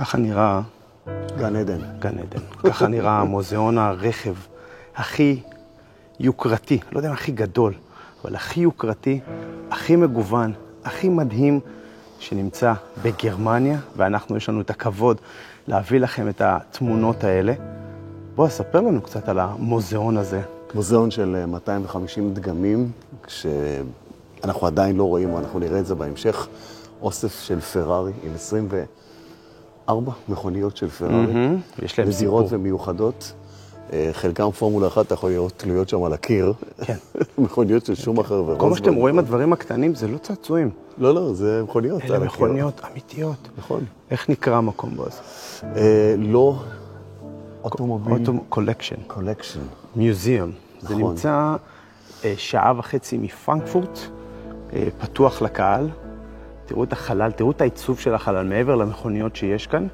ככה נראה גן עדן. גן עדן. ככה נראה מוזיאון הרכב הכי יוקרתי, לא יודע אם הכי גדול, אבל הכי יוקרתי, הכי מגוון, הכי מדהים שנמצא בגרמניה, ואנחנו יש לנו את הכבוד להביא לכם את התמונות האלה. בואו, ספר לנו קצת על המוזיאון הזה. מוזיאון של 250 דגמים, שאנחנו עדיין לא רואים, אנחנו נראה את זה בהמשך. אוסף של פרארי עם 24 מכוניות של פרארי. יש להם נדירות ומיוחדות. חלקם פורמולה 1, אתה יכול לראות תלויות שם על הקיר. כן. מכוניות של שום אחר ורוזמן. כל מה שאתם רואים, הדברים הקטנים, זה לא צעצועים. לא, לא, זה מכוניות. אלה מכוניות אמיתיות. נכון. איך נקרא המקום בו הזה? לא אוטומוביל. קולקשן. קולקשן. מוזיאום. זה נמצא שעה וחצי מפרנקפורט, פתוח לקהל. תראו את החלל, תראו את העיצוב של החלל מעבר למכוניות שיש כאן.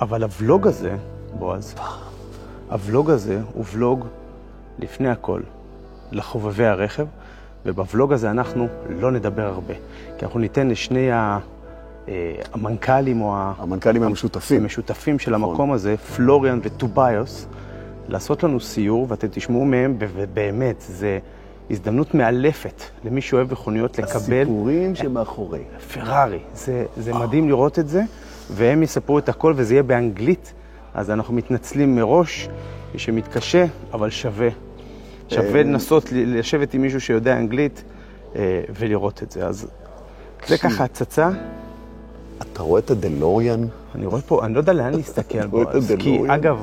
אבל הוולוג הזה, בועז, הוולוג הזה הוא ולוג לפני הכל לחובבי הרכב, ובוולוג הזה אנחנו לא נדבר הרבה. כי אנחנו ניתן לשני המנכ"לים או המנכ"לים המשותפים של המקום הזה, פלוריאן וטובאיוס, לעשות לנו סיור, ואתם תשמעו מהם, ובאמת, זה הזדמנות מאלפת למי שאוהב מכוניות לקבל. הסיפורים שמאחורי. פרארי, זה מדהים לראות את זה, והם יספרו את הכל, וזה יהיה באנגלית, אז אנחנו מתנצלים מראש, שמתקשה, אבל שווה. שווה לנסות לשבת עם מישהו שיודע אנגלית, ולראות את זה. אז זה ככה הצצה. אתה רואה את הדלוריאן? אני רואה פה, אני לא יודע לאן להסתכל בו. כי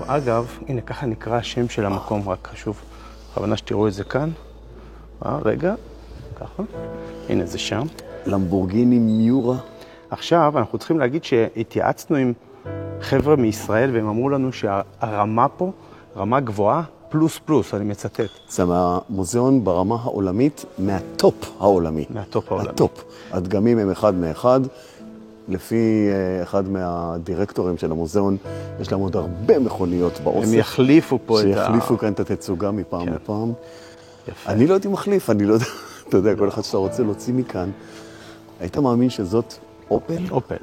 אגב, הנה ככה נקרא השם של המקום, רק חשוב. הכוונה שתראו את זה כאן. רגע, ככה. הנה זה שם. למבורגיני מיורה. עכשיו אנחנו צריכים להגיד שהתייעצנו עם חבר'ה מישראל, והם אמרו לנו שהרמה פה, רמה גבוהה, פלוס פלוס, אני מצטט. זה מהמוזיאון ברמה העולמית, מהטופ העולמי. מהטופ העולמי. הטופ. הדגמים הם אחד מאחד. לפי אחד מהדירקטורים של המוזיאון, יש להם עוד הרבה מכוניות באוסף. הם יחליפו פה את שיחליפו כאן את התצוגה מפעם כן. לפעם. יפה. אני לא הייתי מחליף, אני לא יודע, אתה יודע, כל אחד שאתה רוצה להוציא מכאן. היית מאמין שזאת אופל? אופל.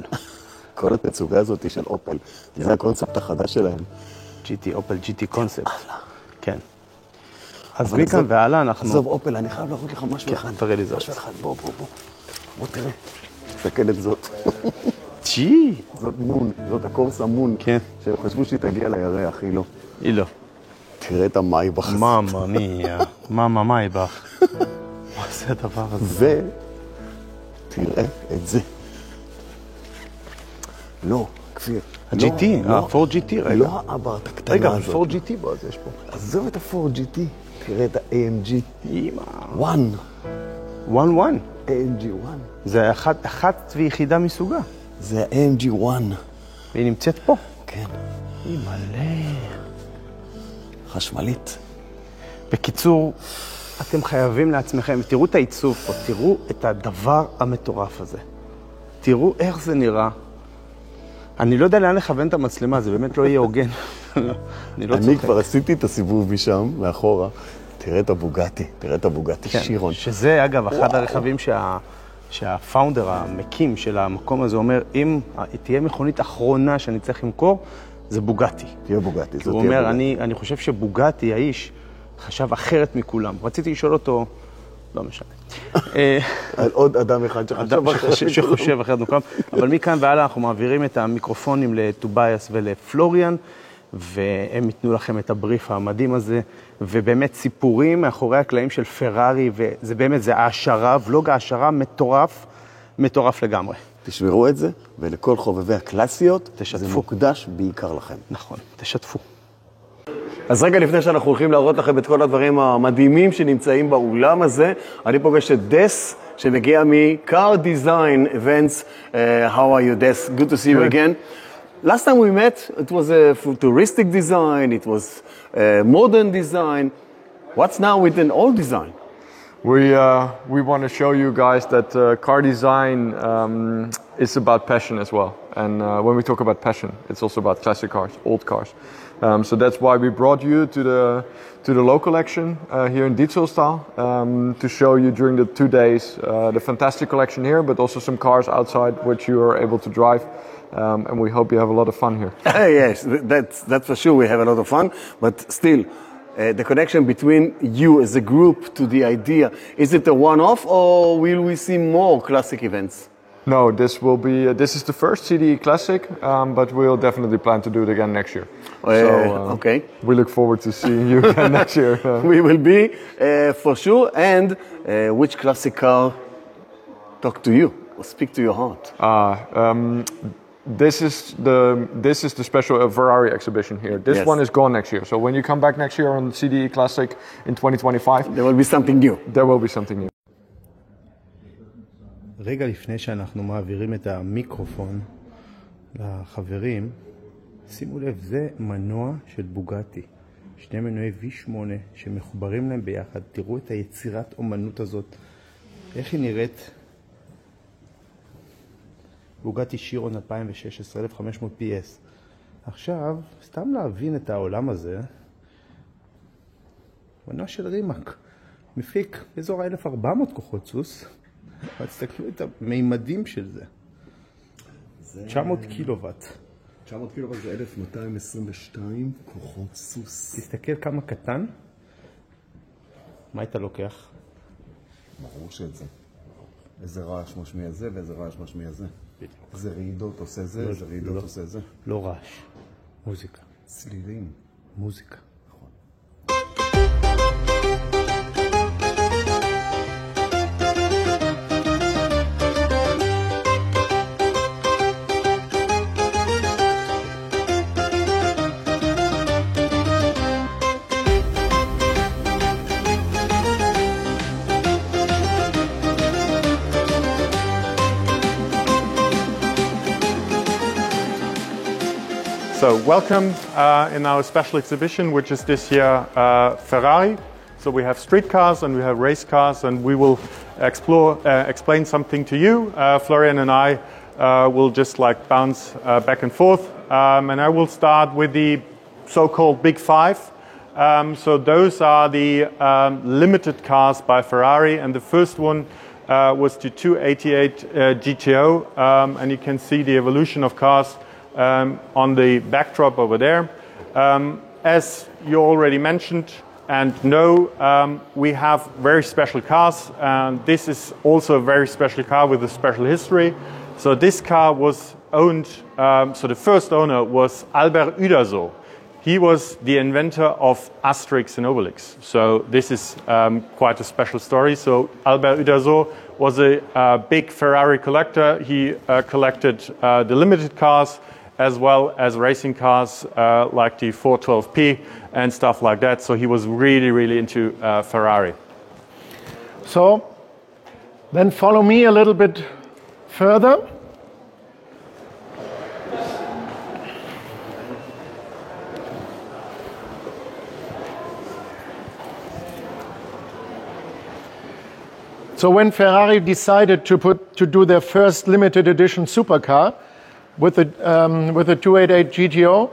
כל התצוגה הזאת היא של אופל. זה הקונספט החדש שלהם. אופל GT קונספט. כן. אז מכאן והלאה אנחנו... עזוב אופל, אני חייב להראות לך משהו אחד. כן, תראה לי זאת. משהו אחד, בוא. בוא תראה. תסתכל את זאת. צ'י! זאת מון, זאת הקורס המון. כן. שהם חשבו שהיא תגיע לירח, היא לא. היא לא. תראה את המייבך הזה. מאמה מיה, מאמה מייבך. מה זה הדבר הזה? ותראה את זה. לא, כפיר. ה-GT, ה-4GT, רגע. לא האברת הקטנה רגע, הזאת. 4GT בו, אז יש פה. עזוב את ה-4GT, תראה את ה-AMG. אימא. 1. 1-1. AMG 1. זה אחת ויחידה מסוגה. זה ה-AMG 1. והיא נמצאת פה. כן. היא מלא. חשמלית. בקיצור, אתם חייבים לעצמכם, תראו את העיצוב פה, תראו את הדבר המטורף הזה. תראו איך זה נראה. אני לא יודע לאן לכוון את המצלמה, זה באמת לא יהיה הוגן. אני כבר עשיתי את הסיבוב משם, מאחורה. תראה את הבוגטי, שירון. שזה, אגב, אחד הרכבים שהפאונדר, המקים של המקום הזה, אומר, אם תהיה מכונית אחרונה שאני צריך למכור, זה בוגטי. תהיה בוגטי, זאת תהיה הוא אומר, אני חושב שבוגטי, האיש, חשב אחרת מכולם. רציתי לשאול אותו, לא משנה. על עוד אדם אחד שחושב אחרת מכולם. אבל מכאן והלאה אנחנו מעבירים את המיקרופונים לטובאיוס ולפלוריאן, והם ייתנו לכם את הבריף המדהים הזה, ובאמת סיפורים מאחורי הקלעים של פרארי, וזה באמת, זה העשרה, ולוג העשרה מטורף לגמרי. תשמרו את זה, ולכל חובבי הקלאסיות, תשתפו. זה מוקדש בעיקר לכם. נכון, תשתפו. אז רגע לפני שאנחנו הולכים להראות לכם את כל הדברים המדהימים שנמצאים באולם הזה, אני פוגש את דס, שמגיע מ-Car Design Events. How are you, Des? Good to see you again. Last time we met, it was a futuristic design, it was a modern design. What's now with an old design? We want to show you guys that car design it's about passion as well. And when we talk about passion, it's also about classic cars, old cars. So that's why we brought you to the local action here in Dietzelstahl to show you during the 2 days the fantastic collection here, but also some cars outside which you are able to drive. And we hope you have a lot of fun here. Yes, that's for sure. We have a lot of fun, but still, the connection between you as a group to the idea, is it a one-off or will we see more classic events? No, this will be. This is the first CDE Classic, but we'll definitely plan to do it again next year. Okay. We look forward to seeing you again next year. We will be for sure. And which classic car talk to you or speak to your heart? This is the special Ferrari exhibition here. This one is gone next year. So when you come back next year on CDE Classic in 2025, there will be something new. There will be something new. רגע לפני שאנחנו מעבירים את המיקרופון לחברים, שימו לב, זה מנוע של בוגטי. 2 מנועי V8 שמחוברים להם ביחד. תראו את היצירת אומנות הזאת. איך היא נראית? בוגטי שירון 2016, 1500 PS. עכשיו, סתם להבין את העולם הזה, מנוע של רימק. מפיק באזור 1400 כוחות סוס. אבל תסתכלו את המימדים של זה. 900 קילוואט. 900 קילוואט זה 1222 כוחות סוס. תסתכל כמה קטן. מה היית לוקח? ברור שזה. איזה רעש משמיע זה ואיזה רעש משמיע זה. איזה רעידות עושה זה, איזה רעידות עושה זה. לא רעש. מוזיקה. צלילים. מוזיקה. So welcome in our special exhibition, which is this year Ferrari. So we have street cars and we have race cars, and we will explain something to you. Florian and I will just like bounce back and forth. And I will start with the so-called Big Five. So those are the limited cars by Ferrari, and the first one was the 288 GTO, and you can see the evolution of cars on the backdrop over there. As you already mentioned and know, we have very special cars, and this is also a very special car with a special history. So this car was owned, so the first owner was Albert Uderzo. He was the inventor of Asterix and Obelix. So this is quite a special story. So Albert Uderzo was a big Ferrari collector. He collected the limited cars as well as racing cars like the 412P and stuff like that. So he was really, really into Ferrari. So then follow me a little bit further. So when Ferrari decided to do their first limited edition supercar with the 288 GTO,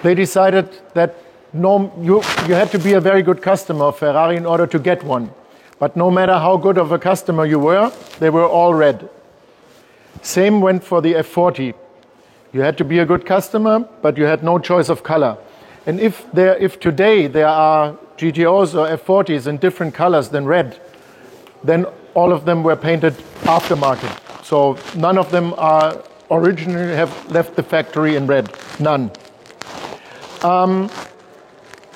they decided that you had to be a very good customer of Ferrari in order to get one. But no matter how good of a customer you were, they were all red. Same went for the F40. You had to be a good customer, but you had no choice of color. And if today there are GTOs or F40s in different colors than red, then all of them were painted aftermarket. So none of them are originally have left the factory in red. None.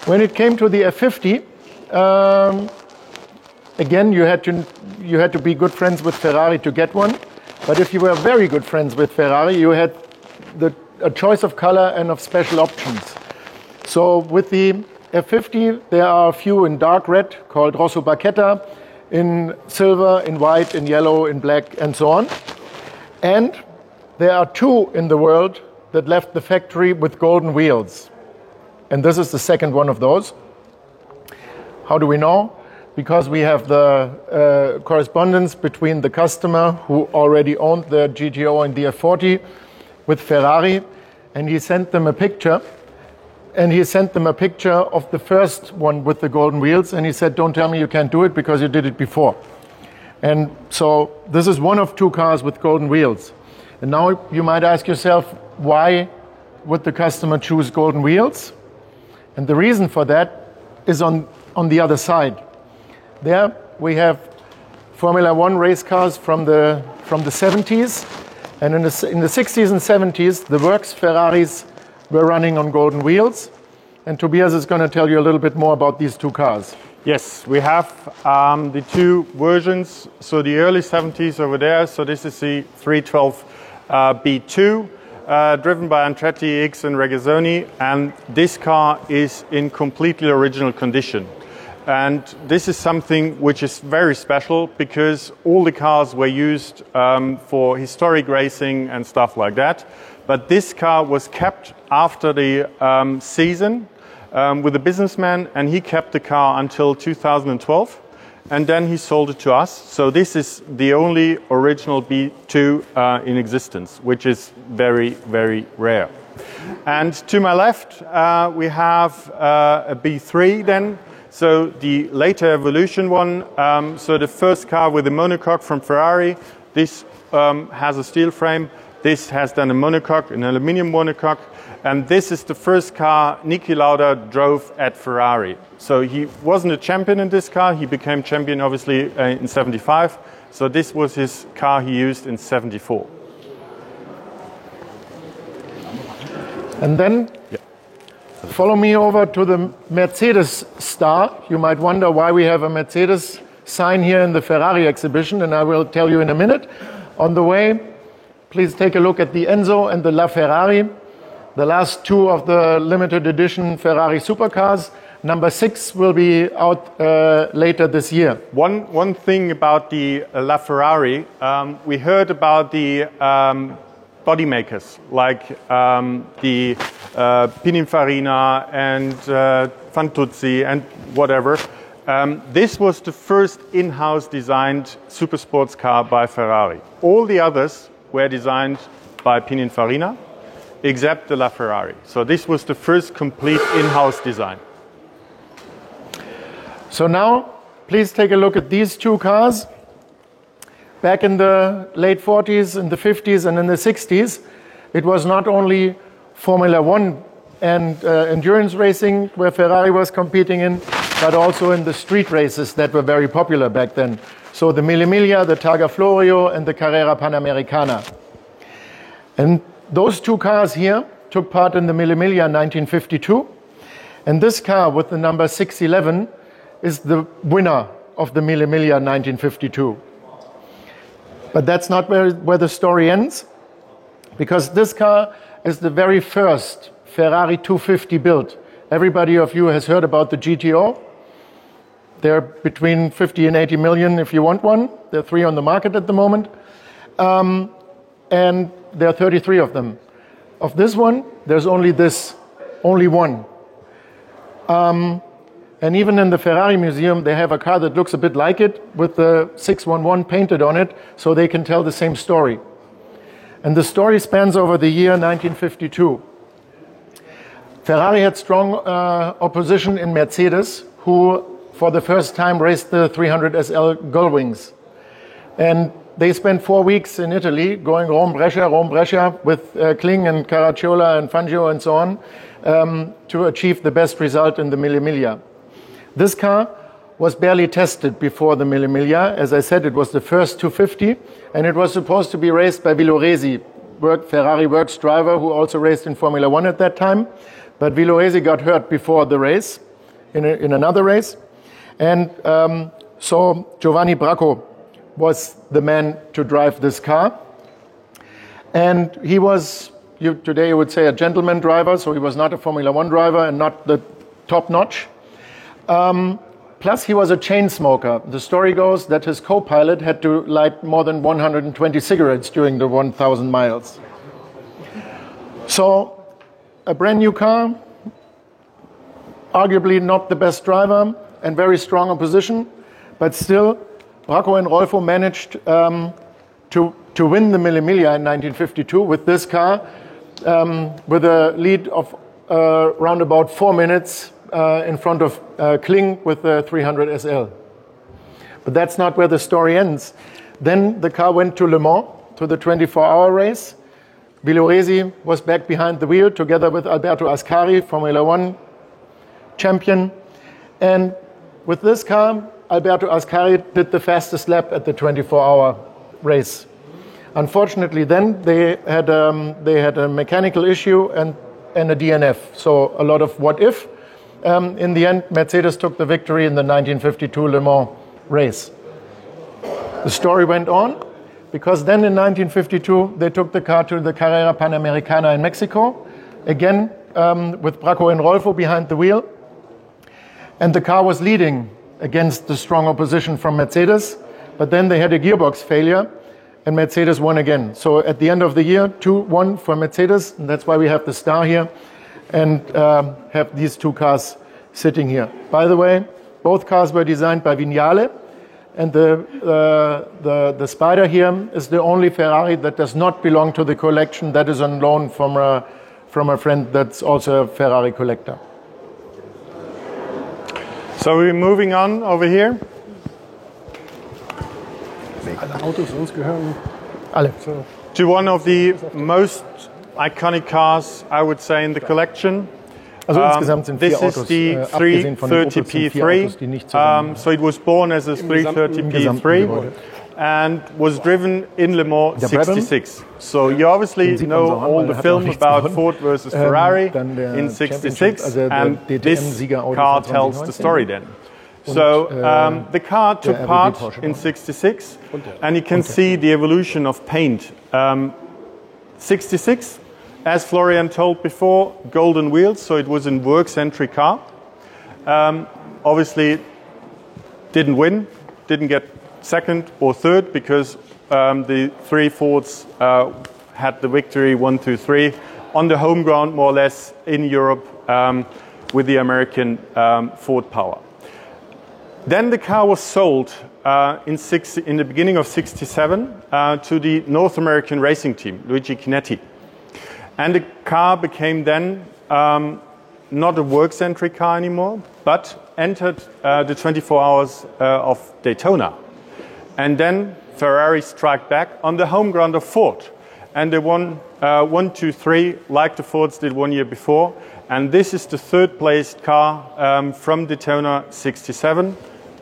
When it came to the F50, again you had to be good friends with Ferrari to get one. But if you were very good friends with Ferrari, you had a choice of color and of special options. So with the F50, there are a few in dark red called Rosso Bacchetta, in silver, in white, in yellow, in black, and so on. And there are two in the world that left the factory with golden wheels. And this is the second one of those. How do we know? because we have the correspondence between the customer who already owned the GTO and the F40 with Ferrari, and he sent them a picture. And he sent them a picture of the first one with the golden wheels, and he said, don't tell me you can't do it because you did it before. And so this is one of two cars with golden wheels. And now you might ask yourself, why would the customer choose golden wheels? And the reason for that is on the other side. There we have Formula One race cars from the 70s. And in the 60s and 70s, the works Ferraris were running on golden wheels. And Tobias is going to tell you a little bit more about these two cars. Yes, we have the two versions. So the early 70s over there. So this is the 312 B2, driven by Andretti, X and Regazzoni. And this car is in completely original condition. And this is something which is very special because all the cars were used for historic racing and stuff like that. But this car was kept after the season with a businessman, and he kept the car until 2012, and then he sold it to us. So this is the only original B2 in existence, which is very, very rare. And to my left, we have a B3 then. So the later evolution one, so the first car with a monocoque from Ferrari. This has a steel frame. This has then a monocoque, an aluminium monocoque. And this is the first car Niki Lauda drove at Ferrari. So he wasn't a champion in this car. He became champion, obviously, in 75. So this was his car he used in 74. And then follow me over to the Mercedes star. You might wonder why we have a Mercedes sign here in the Ferrari exhibition, and I will tell you in a minute. On the way, please take a look at the Enzo and the LaFerrari, the last two of the limited edition Ferrari supercars. Number 6 will be out later this year. One thing about the LaFerrari, we heard about the body makers like the Pininfarina and Fantuzzi and whatever. This was the first in-house designed supersports car by Ferrari. All the others were designed by Pininfarina, except the LaFerrari. So this was the first complete in-house design. So now, please take a look at these two cars. Back in the late 40s, in the 50s, and in the 60s, it was not only Formula One and endurance racing where Ferrari was competing in, but also in the street races that were very popular back then. So the Mille Miglia, the Targa Florio, and the Carrera Panamericana. And those two cars here took part in the Mille Miglia in 1952. And this car with the number 611 is the winner of the Mille Miglia in 1952. But that's not where the story ends, because this car is the very first Ferrari 250 built. Everybody of you has heard about the GTO. They're between 50 and 80 million if you want one. There are 3 on the market at the moment. And there are 33 of them. Of this one, there's only one. And even in the Ferrari Museum, they have a car that looks a bit like it with the 611 painted on it, so they can tell the same story. And the story spans over the year 1952. Ferrari had strong opposition in Mercedes, who for the first time raced the 300 SL Gullwings. And they spent 4 weeks in Italy going Rome-Brescia with Kling and Caracciola and Fangio and so on to achieve the best result in the Mille Miglia. This car was barely tested before the Mille Miglia. As I said, it was the first 250, and it was supposed to be raced by Villoresi, Ferrari works driver who also raced in Formula One at that time. But Villoresi got hurt before the race, in another race. And so Giovanni Bracco was the man to drive this car. And he was, today you would say, a gentleman driver, so he was not a Formula One driver and not the top notch. Plus, he was a chain smoker. The story goes that his co-pilot had to light more than 120 cigarettes during the 1,000 miles. So, a brand new car, arguably not the best driver, and very strong opposition. but still, Rocco and Rolfo managed to win the Mille Miglia in 1952 with this car, with a lead of around about 4 minutes in front of Kling with the 300 SL. But that's not where the story ends. Then the car went to Le Mans, to the 24-hour race. Villoresi was back behind the wheel together with Alberto Ascari, Formula One champion. And with this car, Alberto Ascari did the fastest lap at the 24-hour race. Unfortunately, then they had a mechanical issue and a DNF, so a lot of what if. In the end, Mercedes took the victory in the 1952 Le Mans race. The story went on, because then in 1952, they took the car to the Carrera Panamericana in Mexico, again with Bracco and Rolfo behind the wheel. And the car was leading against the strong opposition from Mercedes, but then they had a gearbox failure, and Mercedes won again. So at the end of the year, 2-1 for Mercedes, and that's why we have the star here, and have these two cars sitting here. By the way, both cars were designed by Vignale, and the Spider here is the only Ferrari that does not belong to the collection, that is on loan from a friend that's also a Ferrari collector. So we're moving on over here. Alle Autos uns gehören. Alle. To one of the most iconic cars, I would say, in the collection. Also insgesamt sind 4 This Autos, is the abgesehen von den Opels, sind 4 Autos, die nicht 330P3. So it was born as a 330P3 and was driven in Le Mans 66. So you obviously know all the film about Ford versus Ferrari in 66, and this car tells the story then. So the car took part in 66, and you can see the evolution of paint. 66, as Florian told before, golden wheels, so it was a work-centric car. Obviously, didn't win, didn't get second or third, because the 3 Fords had the victory 1, 2, 3 on the home ground, more or less, in Europe with the American Ford power. Then the car was sold in the beginning of 67 to the North American racing team, Luigi Chinetti. And the car became then not a work-centric car anymore, but entered the 24 hours of Daytona. And then Ferrari struck back on the home ground of Ford. And they won 1, 2, 3, like the Fords did 1 year before. And this is the third-placed car from Daytona 67.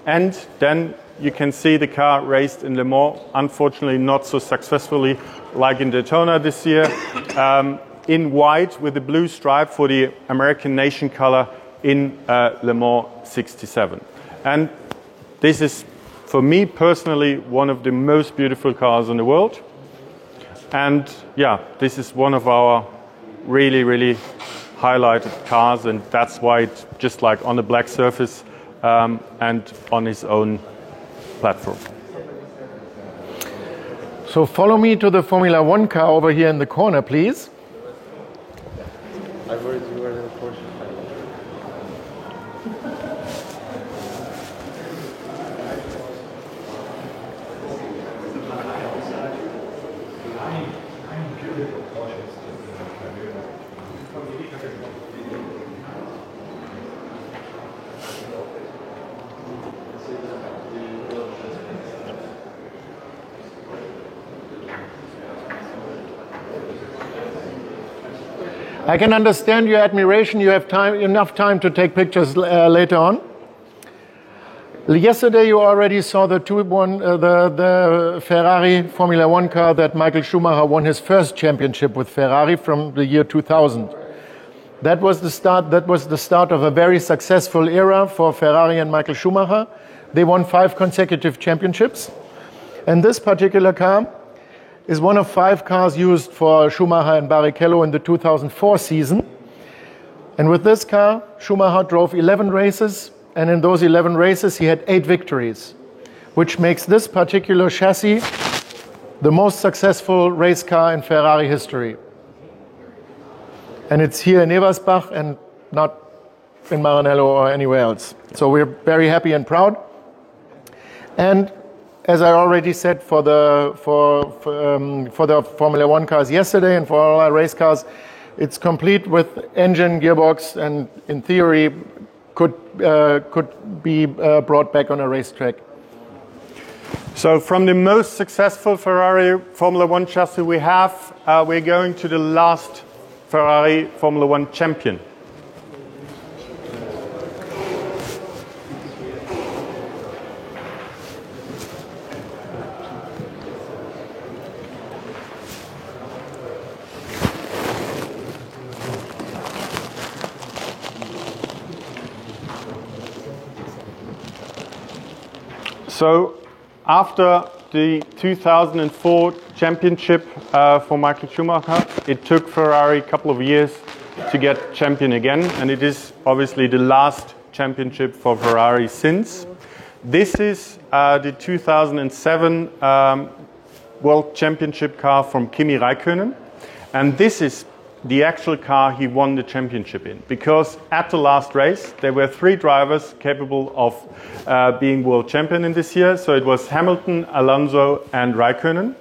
And then you can see the car raced in Le Mans, unfortunately not so successfully like in Daytona this year, in white with the blue stripe for the American nation color in Le Mans 67. And this is, for me personally, one of the most beautiful cars in the world. And yeah, this is one of our really, really highlighted cars, and that's why it's just like on the black surface and on his own platform. So follow me to the Formula One car over here in the corner, please. I've heard you were in a Porsche. I can understand your admiration. You have enough time to take pictures later on. Yesterday you already saw the Ferrari Formula One car that Michael Schumacher won his first championship with Ferrari from the year 2000. That was the start of a very successful era for Ferrari and Michael Schumacher. They won 5 consecutive championships. And this particular car is one of 5 cars used for Schumacher and Barrichello in the 2004 season. And with this car, Schumacher drove 11 races, and in those 11 races he had 8 victories, which makes this particular chassis the most successful race car in Ferrari history. And it's here in Eversbach and not in Maranello or anywhere else. So we're very happy and proud. And as I already said for the Formula One cars yesterday and for all our race cars, it's complete with engine, gearbox, and in theory could be brought back on a racetrack. So from the most successful Ferrari Formula One chassis we have, we're going to the last Ferrari Formula One champion. So after the 2004 championship for Michael Schumacher, it took Ferrari a couple of years to get champion again, and it is obviously the last championship for Ferrari since. This is the 2007 World Championship car from Kimi Räikkönen, and this is the actual car he won the championship in, because at the last race there were 3 drivers capable of being world champion in this year. So it was Hamilton, Alonso and Räikkönen,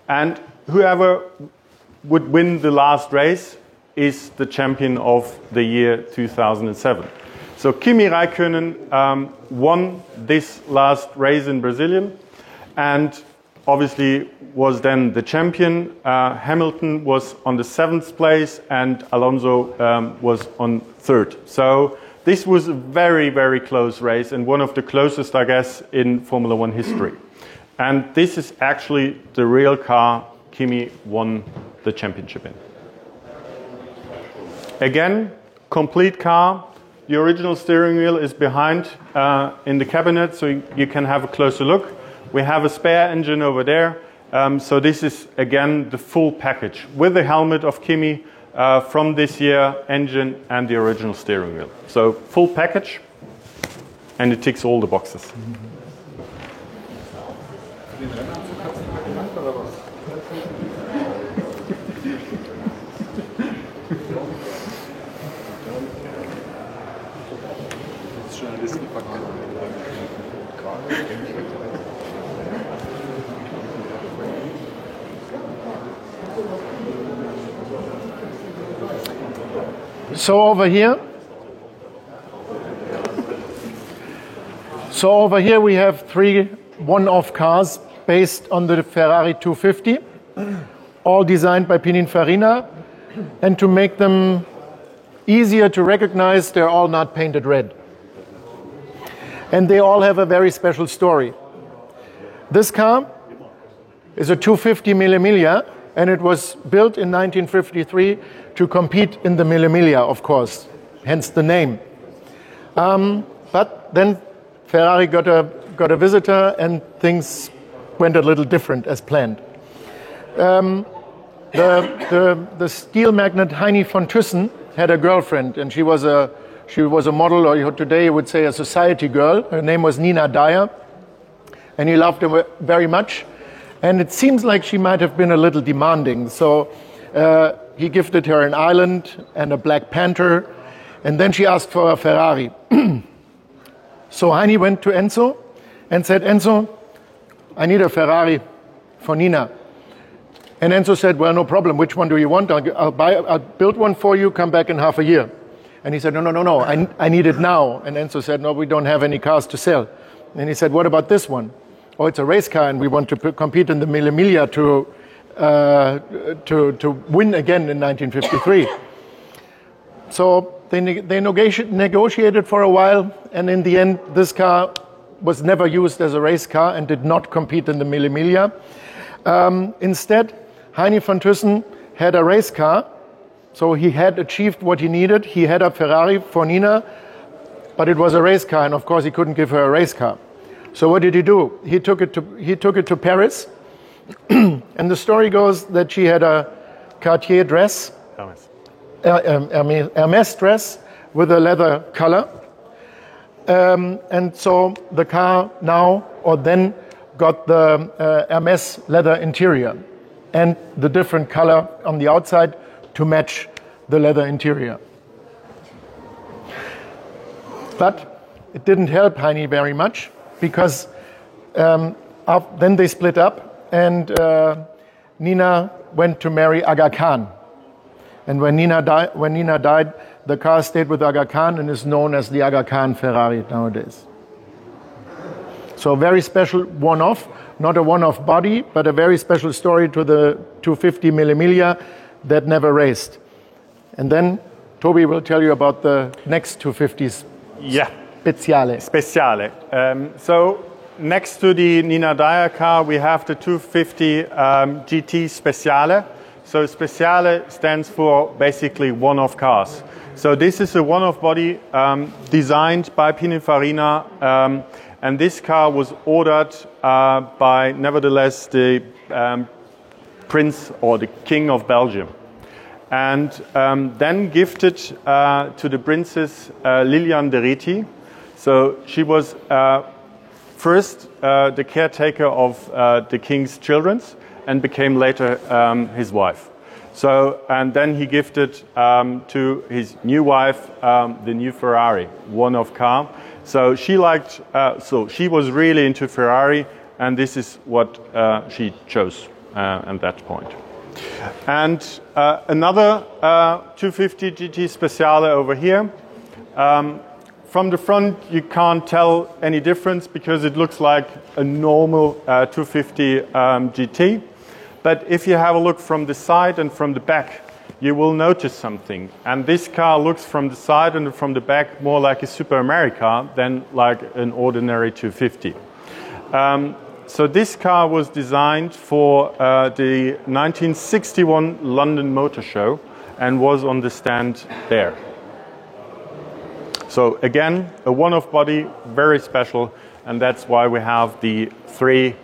and whoever would win the last race is the champion of the year 2007. So Kimi Räikkönen won this last race in Brazilian and obviously was then the champion. Hamilton was on the 7th place and Alonso was on 3rd. So this was a very, very close race and one of the closest, I guess, in Formula One history. And this is actually the real car Kimi won the championship in. Again, complete car. The original steering wheel is behind in the cabinet, so you can have a closer look. We have a spare engine over there. So this is, again, the full package with the helmet of Kimi from this year, engine and the original steering wheel. So full package, and it ticks all the boxes. So over here we have 3 one-off cars based on the Ferrari 250, all designed by Pininfarina, and to make them easier to recognize, they're all not painted red. And they all have a very special story. This car is a 250 Mille Miglia, and it was built in 1953 to compete in the Mille Miglia, of course, hence the name. But then Ferrari got a visitor and things went a little different as planned. The steel magnate Heini von Thyssen had a girlfriend, and she was a model, or today you would say a society girl. Her name was Nina Dyer, and he loved her very much. And it seems like she might have been a little demanding. So he gifted her an island and a Black Panther, and then she asked for a Ferrari. So Heini went to Enzo and said, Enzo, I need a Ferrari for Nina. And Enzo said, well, no problem. Which one do you want? I'll build one for you, come back in half a year. And he said, no, I need it now. And Enzo said, no, we don't have any cars to sell. And he said, what about this one? Oh, it's a race car, and we want to compete in the Mille Miglia to win again in 1953. So they negotiated for a while, and in the end, this car was never used as a race car and did not compete in the Mille Miglia. Instead, Heini von Thyssen had a race car, so he had achieved what he needed. He had a Ferrari for Nina, but it was a race car, and of course he couldn't give her a race car. So what did he do? He took it to Paris, and the story goes that she had a Cartier dress, Hermes dress with a leather color, and so the car then got the Hermes leather interior and the different color on the outside to match the leather interior. But it didn't help Heini very much, because then they split up, and Nina went to marry Aga Khan. And when Nina died, the car stayed with Aga Khan and is known as the Aga Khan Ferrari nowadays. So a very special one-off, not a one-off body, but a very special story to the 250 Millimilia that never raced. And then Toby will tell you about the next 250s. Yeah. Speciale. Speciale. So next to the Nina Dyer car, we have the 250 GT Speciale. So Speciale stands for basically one-off cars. So this is a one-off body designed by Pininfarina, and this car was ordered by, nevertheless, the Prince or the King of Belgium. And then gifted to the Princess Liliane de Riti. So she was first the caretaker of the king's children and became later his wife. So, and then he gifted to his new wife the new Ferrari, one-off car. So she liked, so she was really into Ferrari, and this is what she chose at that point. And another 250 GT Speciale over here. From the front, you can't tell any difference because it looks like a normal 250 GT. But if you have a look from the side and from the back, you will notice something. And this car looks from the side and from the back more like a Super America than like an ordinary 250. So this car was designed for the 1961 London Motor Show and was on the stand there. So again, a one-off body, very special, and that's why we have the three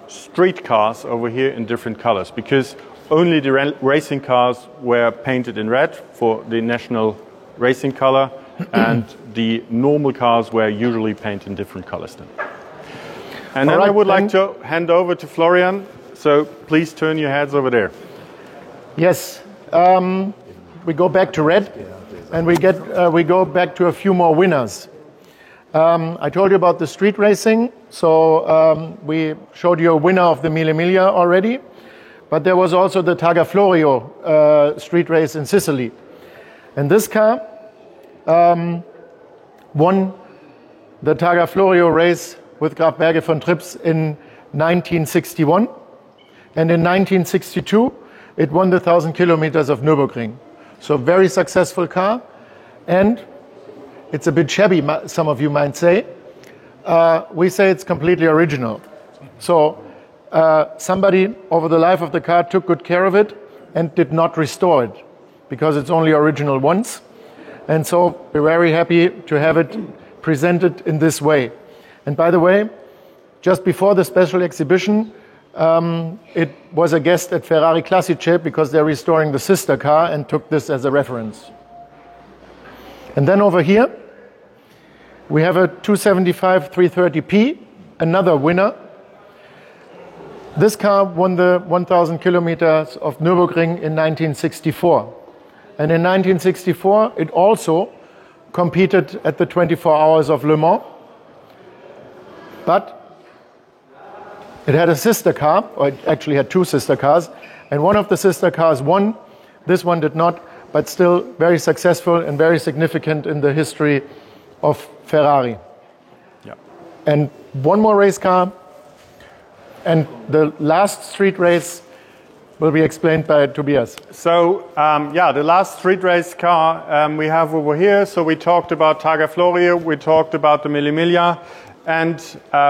street cars over here in different colors, because only the racing cars were painted in red for the national racing color, and the normal cars were usually painted in different colors then. And then I would like to hand over to Florian, so please turn your heads over there. Yes, we go back to red, and we go back to a few more winners. I told you about the street racing, so we showed you a winner of the Mille Miglia already, but there was also the Targa Florio street race in Sicily. And this car won the Targa Florio race with Graf Berge von Trips in 1961, and in 1962 it won the 1,000 kilometers of Nürburgring. So very successful car, and it's a bit shabby, some of you might say. We say it's completely original. So somebody over the life of the car took good care of it and did not restore it, because it's only original once. And so we're very happy to have it presented in this way. And by the way, just before the special exhibition, it was a guest at Ferrari Classice because they're restoring the sister car and took this as a reference. And then over here, we have a 275 330p, another winner. This car won the 1,000 kilometers of Nürburgring in 1964. And in 1964, it also competed at the 24 Hours of Le Mans. But it had a sister car, or it actually had two sister cars, and one of the sister cars won. This one did not, but still very successful and very significant in the history of Ferrari. Yeah. And one more race car, and the last street race will be explained by Tobias. So, the last street race car we have over here. So we talked about Targa Florio, we talked about the Mille Miglia, and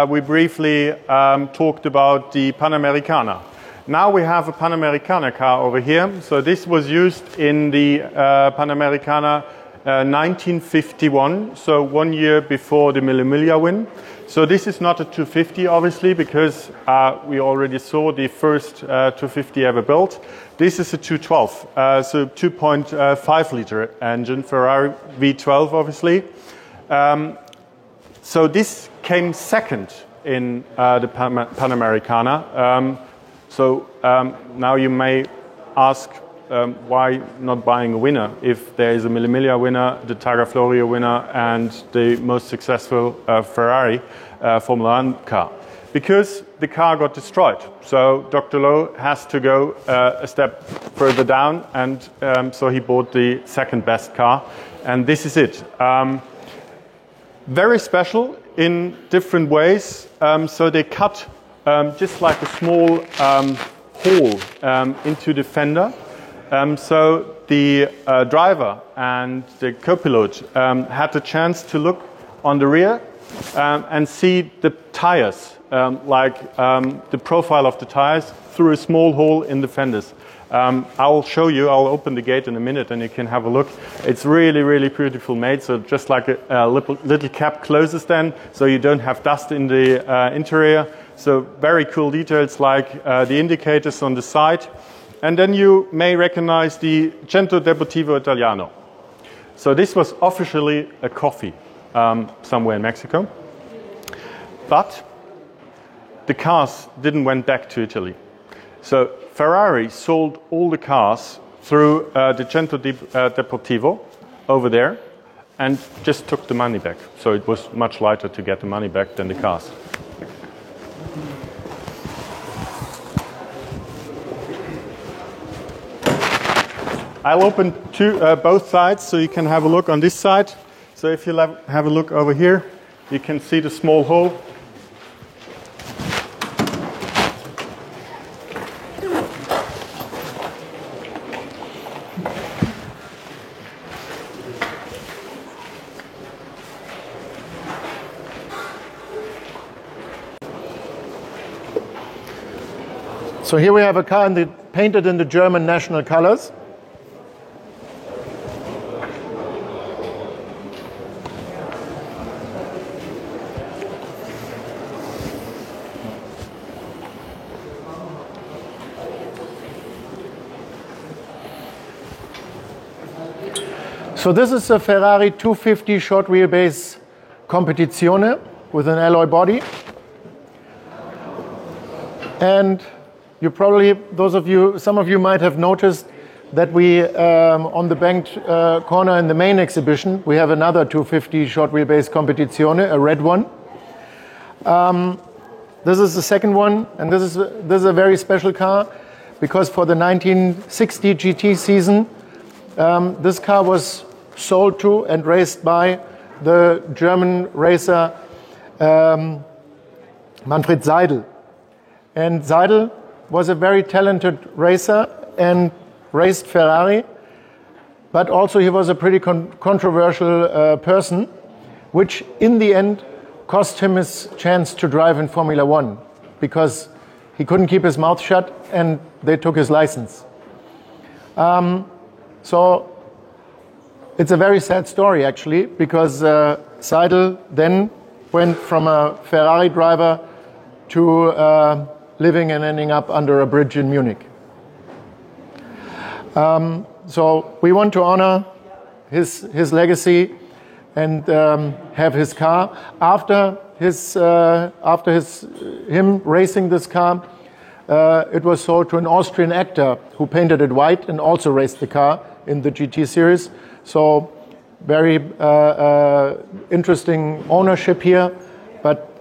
we briefly talked about the Panamericana. Now we have a Panamericana car over here. So this was used in the Panamericana 1951, so 1 year before the Mille Miglia win. So this is not a 250, obviously, because we already saw the first 250 ever built. This is a 212, so 2.5 liter engine, Ferrari V12, obviously. So this came second in the Panamericana. Now you may ask, why not buying a winner if there is a Mille Miglia winner, the Targa Florio winner, and the most successful Ferrari Formula 1 car? because the car got destroyed. So Dr. Lowe has to go a step further down, and so he bought the second best car, and this is it. Very special in different ways. So they cut just like a small hole into the fender. So the driver and the co-pilot had the chance to look on the rear and see the tires, the profile of the tires through a small hole in the fenders. I'll show you, I'll open the gate in a minute and you can have a look. It's really, really beautiful made, so just like a little cap closes then, so you don't have dust in the interior. So very cool details like the indicators on the side. And then you may recognize the Centro Deportivo Italiano. So this was officially a coffee somewhere in Mexico. But the cars didn't went back to Italy. So Ferrari sold all the cars through the Centro Deportivo over there and just took the money back. So it was much lighter to get the money back than the cars. I'll open both sides so you can have a look on this side. So if you have a look over here, you can see the small hole. So here we have a car painted in the German national colors. So this is a Ferrari 250 short wheelbase Competizione with an alloy body. And you probably, some of you might have noticed that we, on the banked corner in the main exhibition, we have another 250 short wheelbase Competizione, a red one. This is the second one, and this is a very special car because for the 1960 GT season, this car was sold to and raced by the German racer Manfred Seidel. And Seidel was a very talented racer and raced Ferrari, but also he was a pretty controversial person, which in the end cost him his chance to drive in Formula One because he couldn't keep his mouth shut and they took his license. So it's a very sad story actually, because Seidel then went from a Ferrari driver to living and ending up under a bridge in Munich. So we want to honor his legacy and have his car. After him racing this car, it was sold to an Austrian actor who painted it white and also raced the car in the GT series. So very interesting ownership here, but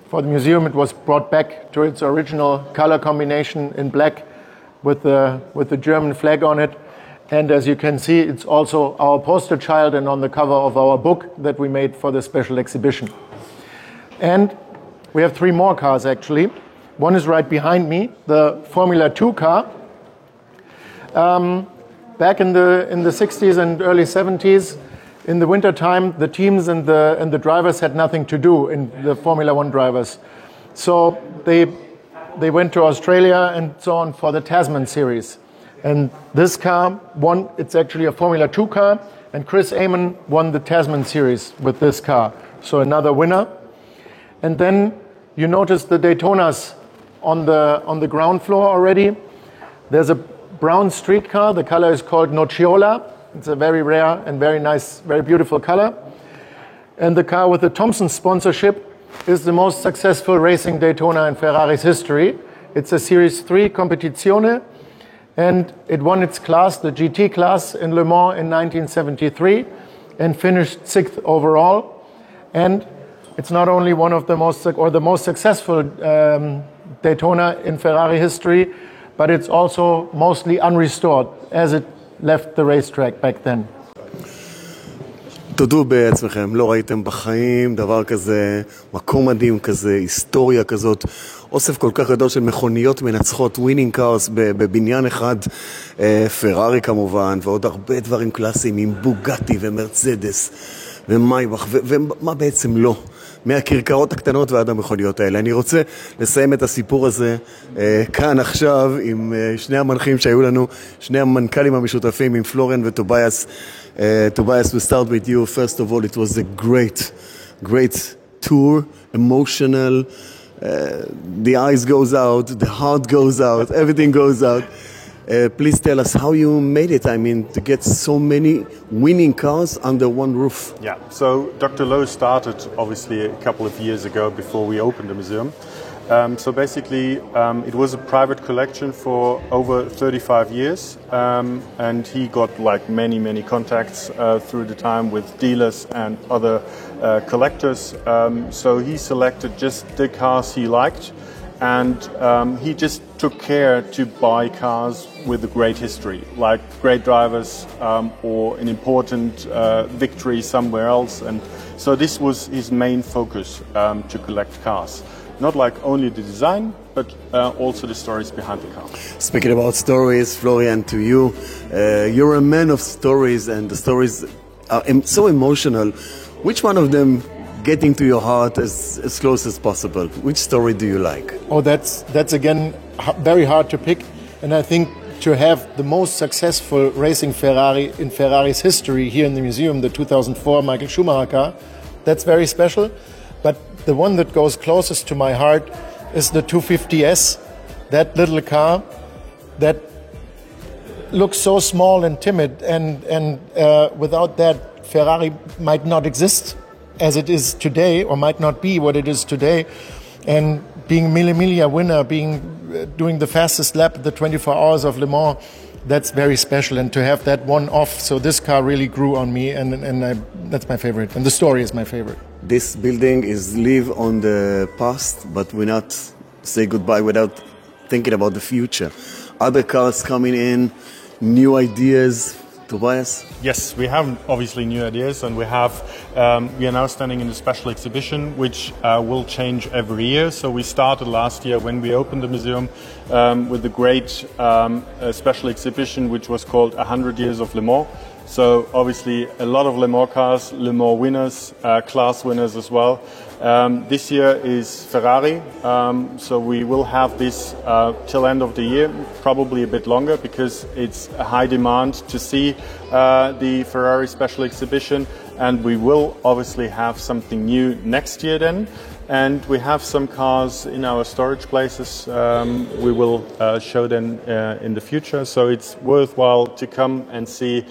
for the museum it was brought back to its original color combination in black with the German flag on it. And as you can see, it's also our poster child and on the cover of our book that we made for the special exhibition. And we have three more cars actually. One is right behind me, the Formula 2 car. Back in the 60s and early 70s, in the wintertime, the teams and the drivers had nothing to do, in the Formula 1 drivers. So they went to Australia and so on for the Tasman series. And this car won, it's actually a Formula 2 car, and Chris Amon won the Tasman series with this car. So another winner. And then you notice the Daytonas on the ground floor already. There's a brown street car. The color is called Nocciola. It's a very rare and very nice, very beautiful color. And the car with the Thompson sponsorship is the most successful racing Daytona in Ferrari's history. It's a Series 3 Competizione, and it won its class, the GT class, in Le Mans in 1973 and finished 6th overall. And it's not only one of the most successful Daytona in Ferrari history, but it's also mostly unrestored as it left the racetrack back then. תודו בעצמכם, לא ראיתם בחיים דבר כזה, מקום מדהים כזה, היסטוריה כזאת, אוסף כל כך גדול של מכוניות מנצחות, ווינינג קארס בבניין אחד, פרארי כמובן, ועוד הרבה דברים קלאסיים עם בוגטי ומרצדס ומייבך ומה בעצם לא. מהקרקעות הקטנות ועד המכוניות האלה. אני רוצה לסיים את הסיפור הזה כאן עכשיו עם שני המנחים שהיו לנו, שני המנכ"לים המשותפים עם פלורן וטובייס. Tobias, we start with you. First of all, it was a great tour, emotional. The eyes goes out, the heart goes out, everything goes out. Please tell us how you made it. I mean, to get so many winning cars under one roof. Yeah, so Dr. Lowe started obviously a couple of years ago before we opened the museum. So basically, it was a private collection for over 35 years, and he got like many contacts through the time with dealers and other collectors. So he selected just the cars he liked, and he just took care to buy cars with a great history, like great drivers or an important victory somewhere else. And so this was his main focus, to collect cars. Not like only the design, but also the stories behind the car. Speaking about stories, Florian, to you, you're a man of stories, and the stories are so emotional. Which one of them getting to your heart as close as possible? Which story do you like? Oh, that's again very hard to pick, and I think to have the most successful racing Ferrari in Ferrari's history here in the museum, the 2004 Michael Schumacher car, that's very special. But the one that goes closest to my heart is the 250S, that little car that looks so small and timid, and without that Ferrari might not exist as it is today, or might not be what it is today. And being Mille Miglia winner, doing the fastest lap at the 24 Hours of Le Mans, that's very special, and to have that one off. So this car really grew on me, and that's my favorite, and the story is my favorite. This building is live on the past, but we not say goodbye without thinking about the future. Other cars coming in, new ideas. Tobias? Yes, we have obviously new ideas, and we are now standing in a special exhibition which will change every year. So we started last year when we opened the museum with a great special exhibition which was called 100 Years of Le Mans. So obviously a lot of Le Mans cars, Le Mans winners, class winners as well. This year is Ferrari, so we will have this till end of the year, probably a bit longer, because it's a high demand to see the Ferrari special exhibition, and we will obviously have something new next year then. And we have some cars in our storage places. We will show them in the future, so it's worthwhile to come and see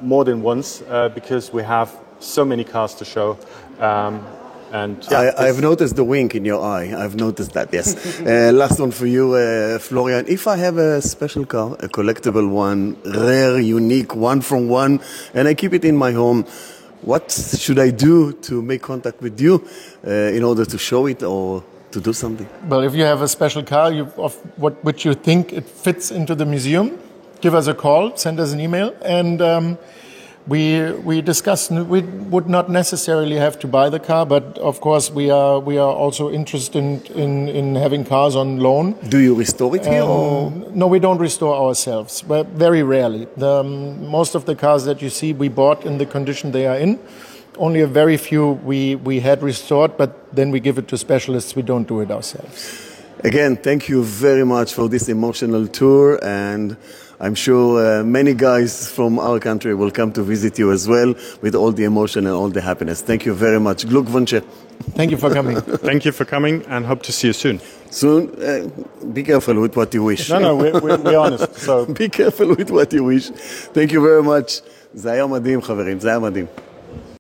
more than once, because we have so many cars to show. And yeah, I've noticed the wink in your eye. I've noticed that, yes. Last one for you, Florian. If I have a special car, a collectible one, rare, unique, one from one, and I keep it in my home, what should I do to make contact with you in order to show it or to do something? Well, if you have a special car of which you think it fits into the museum, give us a call, send us an email, and we discuss. We would not necessarily have to buy the car, but of course we are also interested in having cars on loan. Do you restore it here? Or? No, we don't restore ourselves. But very rarely. Most of the cars that you see we bought in the condition they are in. Only a very few we had restored, but then we give it to specialists. We don't do it ourselves. Again, thank you very much for this emotional tour, and I'm sure many guys from our country will come to visit you as well with all the emotion and all the happiness. Thank you very much. Glück wünsche. Thank you for coming. Thank you for coming, and hope to see you soon. Soon? Be careful with what you wish. No, we're honest. So be careful with what you wish. Thank you very much. זה היה מדהים, חברים. זה היה מדהים.